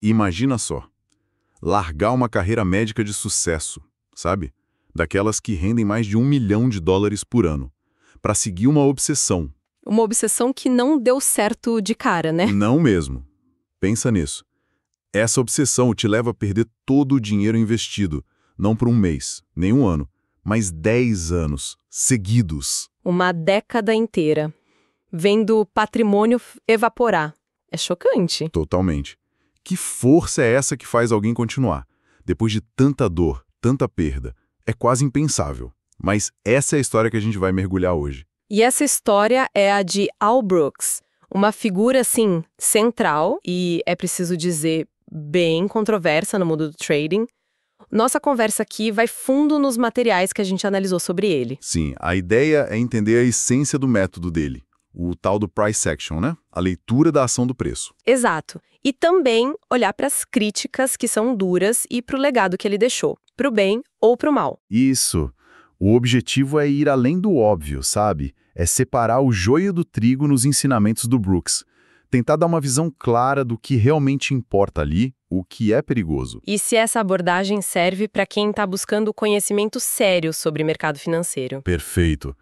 Imagina só, largar uma carreira médica de sucesso, sabe? Daquelas que rendem mais de $1 milhão por ano, para seguir uma obsessão. Uma obsessão que não deu certo de cara, né? Não mesmo. Pensa nisso. Essa obsessão te leva a perder todo o dinheiro investido, não por 1 mês, nem 1 ano, mas 10 anos seguidos. Uma década inteira, vendo o patrimônio evaporar. É chocante. Totalmente. Que força é essa que faz alguém continuar? Depois de tanta dor, tanta perda. É quase impensável. Mas essa é a história que a gente vai mergulhar hoje. E essa história é a de Al Brooks, uma figura, assim, central e, é preciso dizer, bem controversa no mundo do trading. Nossa conversa aqui vai fundo nos materiais que a gente analisou sobre ele. Sim, a ideia é entender a essência do método dele, o tal do price action, né? A leitura da ação do preço. Exato. E também olhar para as críticas que são duras e para o legado que ele deixou, para o bem ou para o mal. Isso. O objetivo é ir além do óbvio, sabe? É separar o joio do trigo nos ensinamentos do Brooks. Tentar dar uma visão clara do que realmente importa ali, o que é perigoso. E se essa abordagem serve para quem está buscando conhecimento sério sobre mercado financeiro? Perfeito.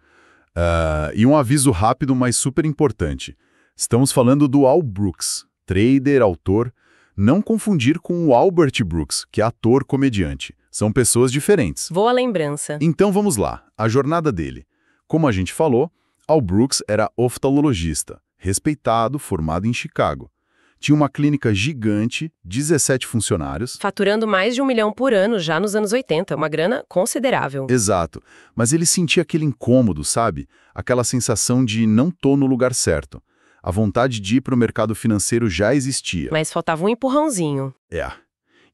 E um aviso rápido, mas super importante. Estamos falando do Al Brooks, trader, autor. Não confundir com o Albert Brooks, que é ator, comediante. São pessoas diferentes. Boa lembrança. Então vamos lá, a jornada dele. Como a gente falou, Al Brooks era oftalmologista, respeitado, formado em Chicago. Tinha uma clínica gigante, 17 funcionários. Faturando mais de $1 milhão por ano já nos anos 80, uma grana considerável. Exato, mas ele sentia aquele incômodo, sabe? Aquela sensação de não tô no lugar certo. A vontade de ir para o mercado financeiro já existia. Mas faltava um empurrãozinho.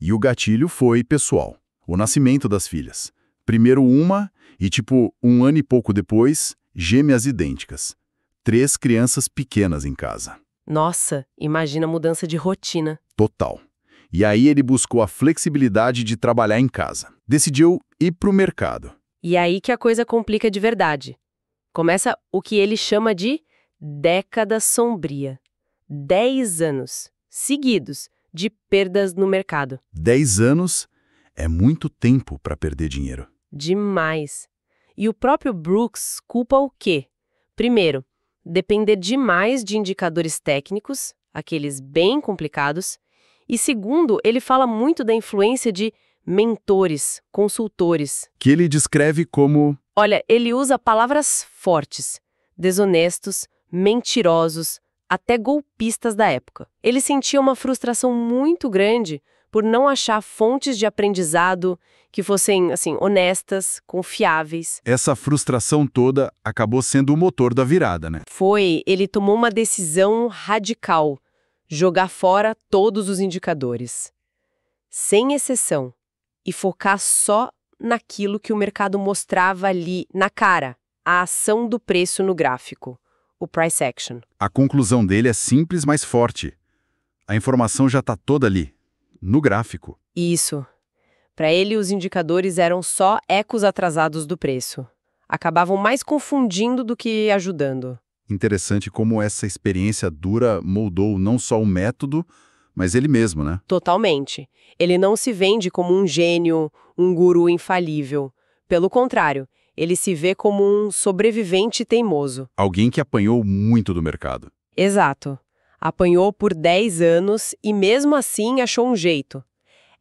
E o gatilho foi pessoal. O nascimento das filhas. Primeiro uma e, 1 ano e pouco depois, gêmeas idênticas. 3 crianças pequenas em casa. Nossa, imagina a mudança de rotina. Total. E aí ele buscou a flexibilidade de trabalhar em casa. Decidiu ir para o mercado. E aí que a coisa complica de verdade. Começa o que ele chama de década sombria. 10 anos seguidos de perdas no mercado. 10 anos é muito tempo para perder dinheiro. Demais. E o próprio Brooks culpa o quê? Primeiro, depender demais de indicadores técnicos, aqueles bem complicados. E segundo, ele fala muito da influência de mentores, consultores. Que ele descreve como... Olha, ele usa palavras fortes, desonestos, mentirosos, até golpistas da época. Ele sentia uma frustração muito grande por não achar fontes de aprendizado que fossem, assim, honestas, confiáveis. Essa frustração toda acabou sendo o motor da virada, né? Ele tomou uma decisão radical, jogar fora todos os indicadores, sem exceção, e focar só naquilo que o mercado mostrava ali, na cara, a ação do preço no gráfico, o price action. A conclusão dele é simples, mas forte. A informação já está toda ali, no gráfico. Isso. Para ele, os indicadores eram só ecos atrasados do preço. Acabavam mais confundindo do que ajudando. Interessante como essa experiência dura moldou não só o método, mas ele mesmo, né? Totalmente. Ele não se vende como um gênio, um guru infalível. Pelo contrário, ele se vê como um sobrevivente teimoso. Alguém que apanhou muito do mercado. Exato. Apanhou por 10 anos e mesmo assim achou um jeito.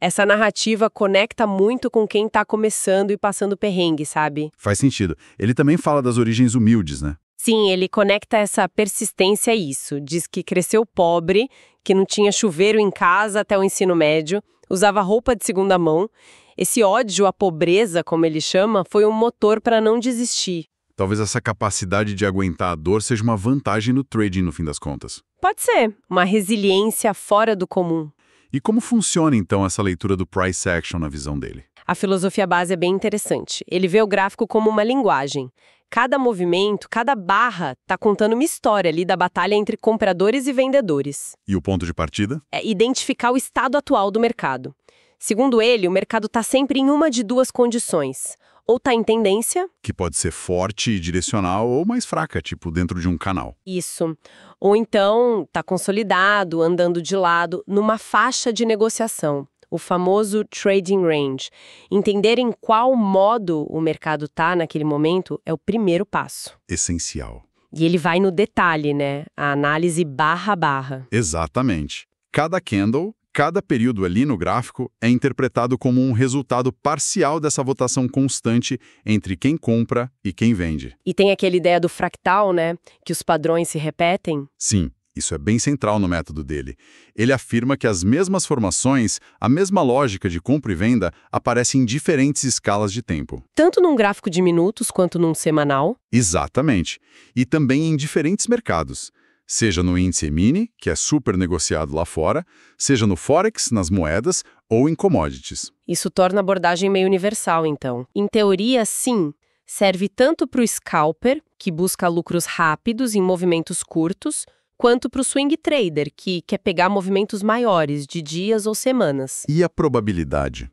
Essa narrativa conecta muito com quem está começando e passando perrengue, sabe? Faz sentido. Ele também fala das origens humildes, né? Sim, ele conecta essa persistência a isso. Diz que cresceu pobre, que não tinha chuveiro em casa até o ensino médio, usava roupa de segunda mão. Esse ódio à pobreza, como ele chama, foi um motor para não desistir. Talvez essa capacidade de aguentar a dor seja uma vantagem no trading, no fim das contas. Pode ser. Uma resiliência fora do comum. E como funciona, então, essa leitura do price action na visão dele? A filosofia base é bem interessante. Ele vê o gráfico como uma linguagem. Cada movimento, cada barra, está contando uma história ali da batalha entre compradores e vendedores. E o ponto de partida? É identificar o estado atual do mercado. Segundo ele, o mercado está sempre em uma de duas condições. ou tá em tendência. Que pode ser forte e direcional ou mais fraca, tipo dentro de um canal. Isso. Ou então tá consolidado, andando de lado, numa faixa de negociação. O famoso trading range. Entender em qual modo o mercado tá naquele momento é o primeiro passo. Essencial. E ele vai no detalhe, né? A análise barra a barra. Exatamente. Cada candle, cada período ali no gráfico é interpretado como um resultado parcial dessa votação constante entre quem compra e quem vende. E tem aquela ideia do fractal, né? Que os padrões se repetem. Sim, isso é bem central no método dele. Ele afirma que as mesmas formações, a mesma lógica de compra e venda, aparecem em diferentes escalas de tempo. Tanto num gráfico de minutos quanto num semanal. Exatamente. E também em diferentes mercados. Seja no índice mini, que é super negociado lá fora, seja no Forex, nas moedas ou em commodities. Isso torna a abordagem meio universal, então. Em teoria, sim, serve tanto para o scalper, que busca lucros rápidos em movimentos curtos, quanto para o swing trader, que quer pegar movimentos maiores, de dias ou semanas. E a probabilidade?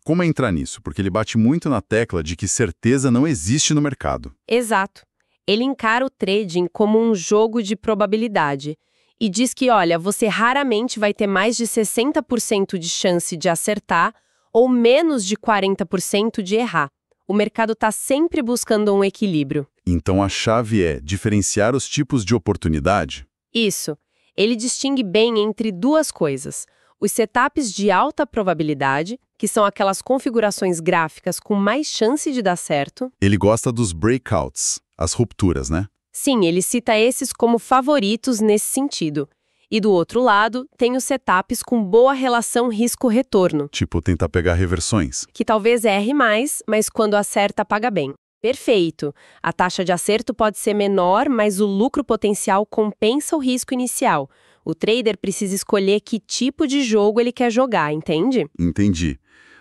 Como entrar nisso? Porque ele bate muito na tecla de que certeza não existe no mercado. Exato. Ele encara o trading como um jogo de probabilidade e diz que, olha, você raramente vai ter mais de 60% de chance de acertar ou menos de 40% de errar. O mercado está sempre buscando um equilíbrio. Então a chave é diferenciar os tipos de oportunidade? Isso. Ele distingue bem entre duas coisas. Os setups de alta probabilidade, que são aquelas configurações gráficas com mais chance de dar certo. Ele gosta dos breakouts, as rupturas, né? Sim, ele cita esses como favoritos nesse sentido. E do outro lado, tem os setups com boa relação risco-retorno. Tipo tentar pegar reversões. Que talvez erre mais, mas quando acerta, paga bem. Perfeito. A taxa de acerto pode ser menor, mas o lucro potencial compensa o risco inicial. O trader precisa escolher que tipo de jogo ele quer jogar, entende? Entendi.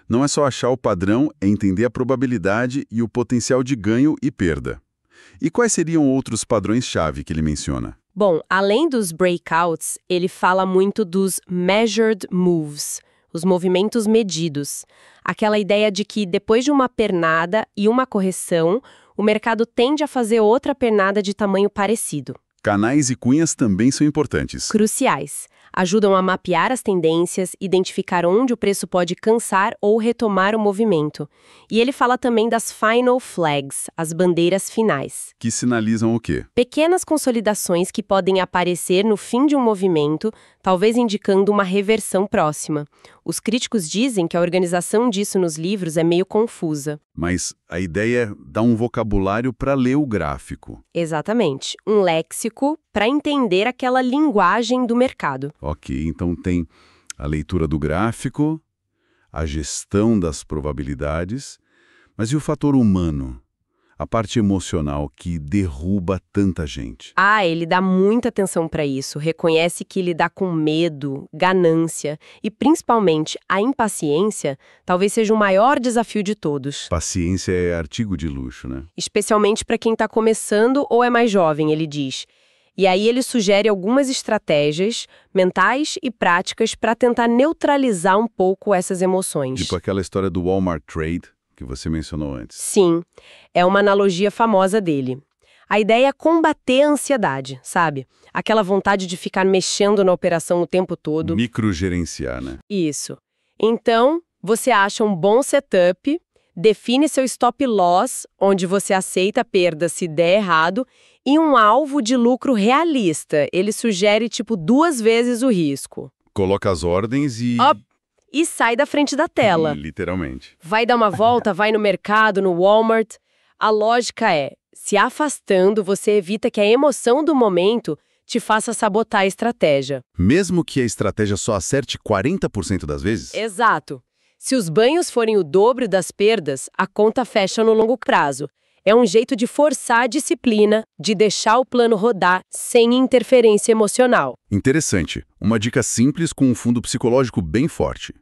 Não é só achar o padrão, é entender a probabilidade e o potencial de ganho e perda. E quais seriam outros padrões-chave que ele menciona? Bom, além dos breakouts, ele fala muito dos measured moves, os movimentos medidos. Aquela ideia de que depois de uma pernada e uma correção, o mercado tende a fazer outra pernada de tamanho parecido. Canais e cunhas também são importantes. Cruciais. Ajudam a mapear as tendências, identificar onde o preço pode cansar ou retomar o movimento. E ele fala também das final flags, as bandeiras finais. Que sinalizam o quê? Pequenas consolidações que podem aparecer no fim de um movimento, talvez indicando uma reversão próxima. Os críticos dizem que a organização disso nos livros é meio confusa. Mas a ideia é dar um vocabulário para ler o gráfico. Exatamente. Um léxico para entender aquela linguagem do mercado. Ok, então tem a leitura do gráfico, a gestão das probabilidades, mas e o fator humano? A parte emocional que derruba tanta gente. Ele dá muita atenção para isso, reconhece que lidar com medo, ganância e, principalmente, a impaciência talvez seja o maior desafio de todos. Paciência é artigo de luxo, né? Especialmente para quem está começando ou é mais jovem, ele diz. E aí ele sugere algumas estratégias mentais e práticas para tentar neutralizar um pouco essas emoções. Tipo aquela história do Walmart Trade que você mencionou antes. Sim, é uma analogia famosa dele. A ideia é combater a ansiedade, sabe? Aquela vontade de ficar mexendo na operação o tempo todo. Microgerenciar, né? Isso. Então, você acha um bom setup, define seu stop loss, onde você aceita a perda se der errado, e um alvo de lucro realista. Ele sugere, 2 vezes o risco. Coloca as ordens e... E sai da frente da tela. Literalmente. Vai dar uma volta, vai no mercado, no Walmart. A lógica é, se afastando, você evita que a emoção do momento te faça sabotar a estratégia. Mesmo que a estratégia só acerte 40% das vezes? Exato. Se os banhos forem o dobro das perdas, a conta fecha no longo prazo. É um jeito de forçar a disciplina, de deixar o plano rodar sem interferência emocional. Interessante. Uma dica simples com um fundo psicológico bem forte.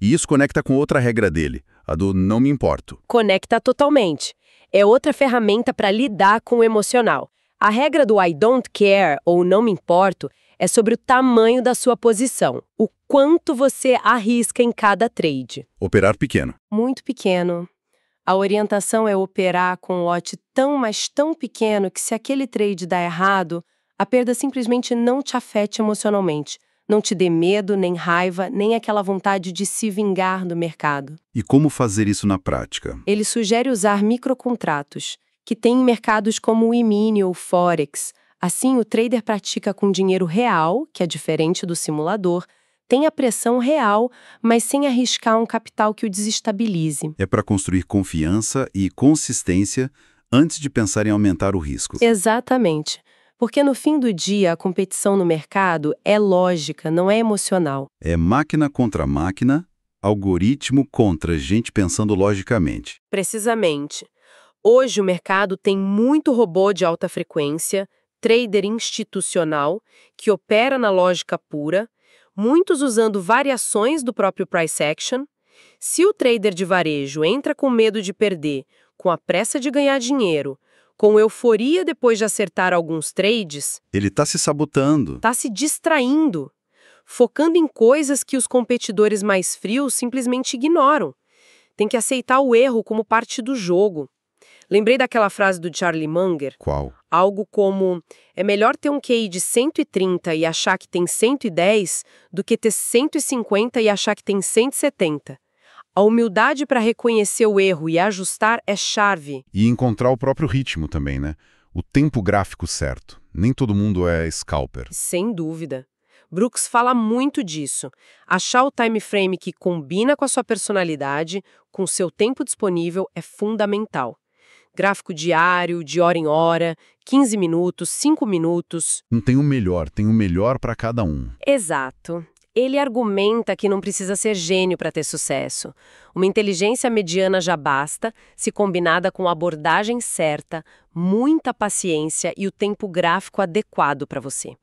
E isso conecta com outra regra dele, a do não me importo. Conecta totalmente. É outra ferramenta para lidar com o emocional. A regra do I don't care ou não me importo é sobre o tamanho da sua posição, o quanto você arrisca em cada trade. Operar pequeno. Muito pequeno. A orientação é operar com um lote tão, mas tão pequeno que se aquele trade dá errado, a perda simplesmente não te afete emocionalmente. Não te dê medo, nem raiva, nem aquela vontade de se vingar do mercado. E como fazer isso na prática? Ele sugere usar microcontratos, que tem em mercados como o E-mini ou Forex. Assim, o trader pratica com dinheiro real, que é diferente do simulador, tem a pressão real, mas sem arriscar um capital que o desestabilize. É para construir confiança e consistência antes de pensar em aumentar o risco. Exatamente. Porque no fim do dia, a competição no mercado é lógica, não é emocional. É máquina contra máquina, algoritmo contra gente pensando logicamente. Precisamente. Hoje o mercado tem muito robô de alta frequência, trader institucional, que opera na lógica pura, muitos usando variações do próprio price action. Se o trader de varejo entra com medo de perder, com a pressa de ganhar dinheiro, com euforia depois de acertar alguns trades, Ele está se sabotando. está se distraindo, focando em coisas que os competidores mais frios simplesmente ignoram. Tem que aceitar o erro como parte do jogo. Lembrei daquela frase do Charlie Munger, Qual? algo como: é melhor ter um QI de 130 e achar que tem 110 do que ter 150 e achar que tem 170. A humildade para reconhecer o erro e ajustar é chave. E encontrar o próprio ritmo também, né? O tempo gráfico certo. Nem todo mundo é scalper. Sem dúvida. Brooks fala muito disso. Achar o time frame que combina com a sua personalidade, com o seu tempo disponível, é fundamental. Gráfico diário, de hora em hora, 15 minutos, 5 minutos. Não tem o melhor para cada um. Exato. Ele argumenta que não precisa ser gênio para ter sucesso. Uma inteligência mediana já basta, se combinada com a abordagem certa, muita paciência e o tempo gráfico adequado para você.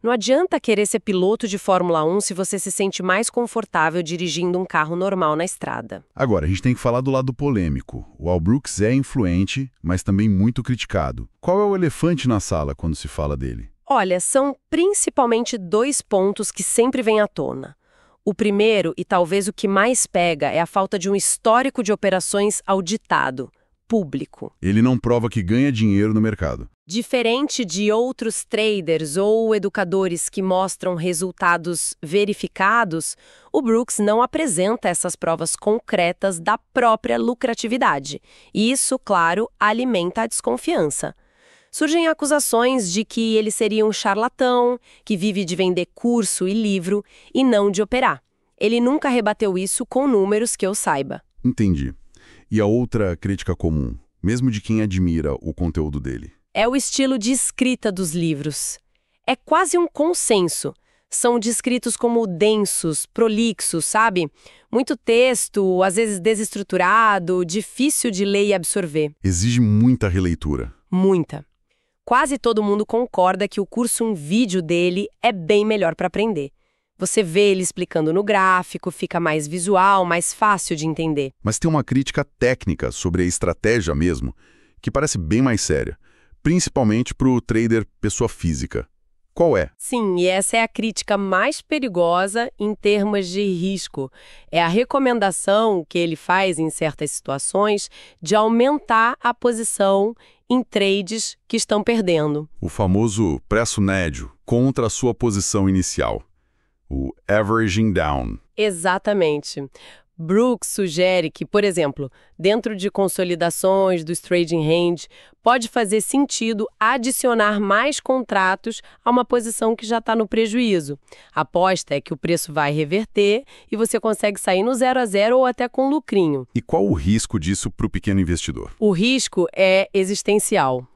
Não adianta querer ser piloto de Fórmula 1 se você se sente mais confortável dirigindo um carro normal na estrada. Agora, a gente tem que falar do lado polêmico. O Al Brooks é influente, mas também muito criticado. Qual é o elefante na sala quando se fala dele? Olha, são principalmente 2 pontos que sempre vêm à tona. O primeiro, e talvez o que mais pega, é a falta de um histórico de operações auditado, público. Ele não prova que ganha dinheiro no mercado. Diferente de outros traders ou educadores que mostram resultados verificados, o Brooks não apresenta essas provas concretas da própria lucratividade. E isso, claro, alimenta a desconfiança. Surgem acusações de que ele seria um charlatão, que vive de vender curso e livro e não de operar. Ele nunca rebateu isso com números que eu saiba. Entendi. E a outra crítica comum, mesmo de quem admira o conteúdo dele? É o estilo de escrita dos livros. É quase um consenso. São descritos como densos, prolixos, sabe? Muito texto, às vezes desestruturado, difícil de ler e absorver. Exige muita releitura. Muita. Quase todo mundo concorda que o curso em vídeo dele é bem melhor para aprender. Você vê ele explicando no gráfico, fica mais visual, mais fácil de entender. Mas tem uma crítica técnica sobre a estratégia mesmo, que parece bem mais séria, principalmente para o trader pessoa física. Qual é? Sim, e essa é a crítica mais perigosa em termos de risco. É a recomendação que ele faz em certas situações de aumentar a posição em trades que estão perdendo. O famoso preço médio contra a sua posição inicial. O averaging down. Exatamente. Brooks sugere que, por exemplo, dentro de consolidações dos trading range, pode fazer sentido adicionar mais contratos a uma posição que já está no prejuízo. A aposta é que o preço vai reverter e você consegue sair no 0 a 0 ou até com lucrinho. E qual o risco disso para o pequeno investidor? O risco é existencial.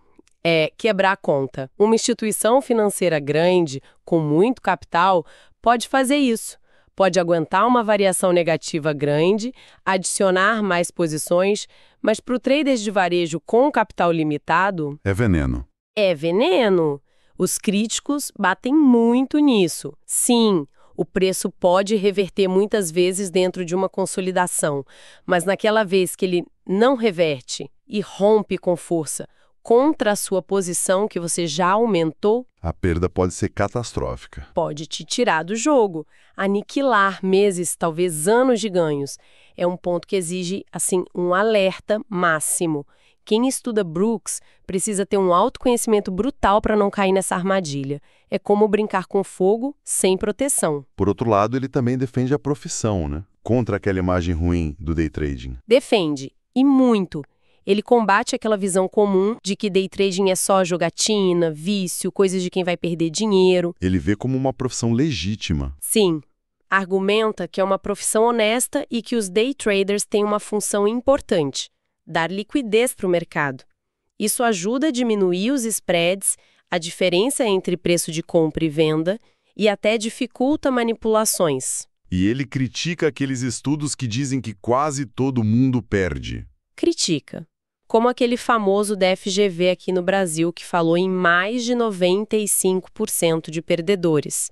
É quebrar a conta. Uma instituição financeira grande, com muito capital, pode fazer isso. Pode aguentar uma variação negativa grande, adicionar mais posições, mas para o trader de varejo com capital limitado... É veneno. É veneno. Os críticos batem muito nisso. Sim, o preço pode reverter muitas vezes dentro de uma consolidação, mas naquela vez que ele não reverte e rompe com força contra a sua posição que você já aumentou, A perda pode ser catastrófica. pode te tirar do jogo, aniquilar meses, talvez anos de ganhos. é um ponto que exige, assim, um alerta máximo. Quem estuda Brooks precisa ter um autoconhecimento brutal para não cair nessa armadilha. É como brincar com fogo sem proteção. Por outro lado, ele também defende a profissão, né? Contra aquela imagem ruim do day trading. Defende, e muito. Ele combate aquela visão comum de que day trading é só jogatina, vício, coisas de quem vai perder dinheiro. Ele vê como uma profissão legítima. Sim, argumenta que é uma profissão honesta e que os day traders têm uma função importante: dar liquidez para o mercado. Isso ajuda a diminuir os spreads, a diferença entre preço de compra e venda, e até dificulta manipulações. E ele critica aqueles estudos que dizem que quase todo mundo perde. Critica. Como aquele famoso da FGV aqui no Brasil que falou em mais de 95% de perdedores.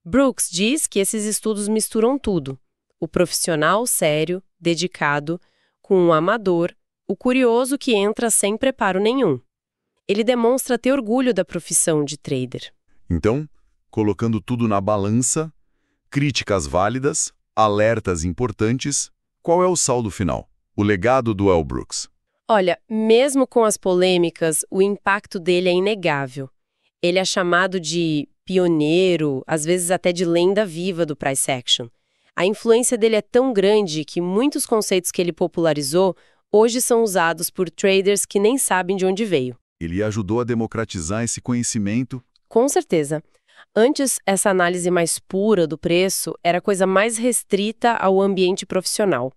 Brooks diz que esses estudos misturam tudo: o profissional sério, dedicado, com o amador, o curioso que entra sem preparo nenhum. Ele demonstra ter orgulho da profissão de trader. Então, colocando tudo na balança, críticas válidas, alertas importantes, qual é o saldo final? O legado do Al Brooks. Olha, mesmo com as polêmicas, o impacto dele é inegável. Ele é chamado de pioneiro, às vezes até de lenda viva do price action. A influência dele é tão grande que muitos conceitos que ele popularizou hoje são usados por traders que nem sabem de onde veio. Ele ajudou a democratizar esse conhecimento. Com certeza. Antes, essa análise mais pura do preço era coisa mais restrita ao ambiente profissional.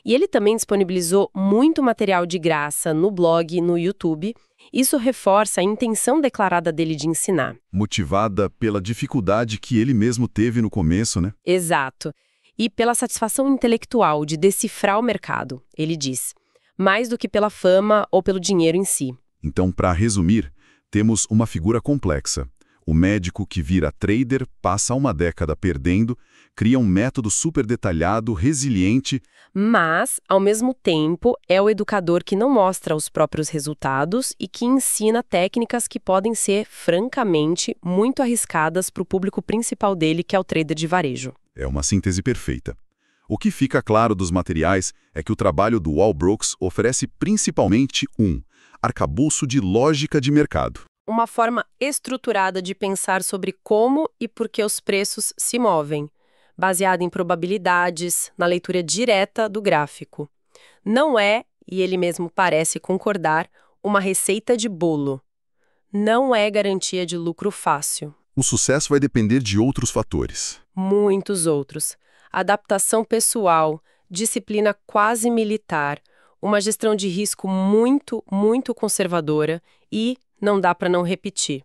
E ele também disponibilizou muito material de graça no blog e no YouTube. Isso reforça a intenção declarada dele de ensinar. Motivada pela dificuldade que ele mesmo teve no começo, né? Exato. E pela satisfação intelectual de decifrar o mercado, ele diz, mais do que pela fama ou pelo dinheiro em si. Então, para resumir, temos uma figura complexa. O médico que vira trader, passa uma década perdendo, cria um método super detalhado, resiliente. Mas, ao mesmo tempo, é o educador que não mostra os próprios resultados e que ensina técnicas que podem ser, francamente, muito arriscadas para o público principal dele, que é o trader de varejo. É uma síntese perfeita. O que fica claro dos materiais é que o trabalho do Al Brooks oferece principalmente um arcabouço de lógica de mercado. Uma forma estruturada de pensar sobre como e por que os preços se movem, baseada em probabilidades, na leitura direta do gráfico. Não é, e ele mesmo parece concordar, uma receita de bolo. Não é garantia de lucro fácil. O sucesso vai depender de outros fatores. Muitos outros. Adaptação pessoal, disciplina quase militar, uma gestão de risco muito, muito conservadora e, não dá para não repetir,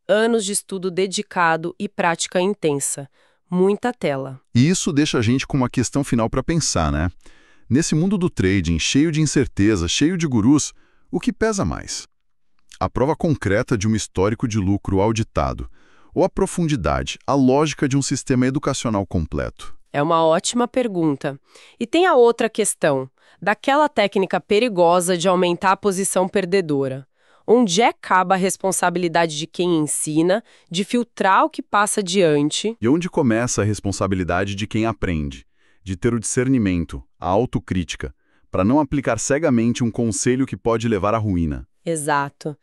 anos de estudo dedicado e prática intensa. Muita tela. E isso deixa a gente com uma questão final para pensar, né? Nesse mundo do trading, cheio de incerteza, cheio de gurus, o que pesa mais? A prova concreta de um histórico de lucro auditado, ou a profundidade, a lógica de um sistema educacional completo? É uma ótima pergunta. E tem a outra questão, daquela técnica perigosa de aumentar a posição perdedora. Onde acaba a responsabilidade de quem ensina, de filtrar o que passa adiante? E onde começa a responsabilidade de quem aprende, de ter o discernimento, a autocrítica, para não aplicar cegamente um conselho que pode levar à ruína? Exato.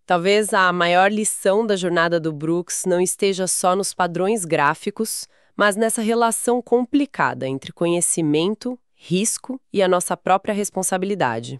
Talvez a maior lição da jornada do Brooks não esteja só nos padrões gráficos, mas nessa relação complicada entre conhecimento, risco e a nossa própria responsabilidade.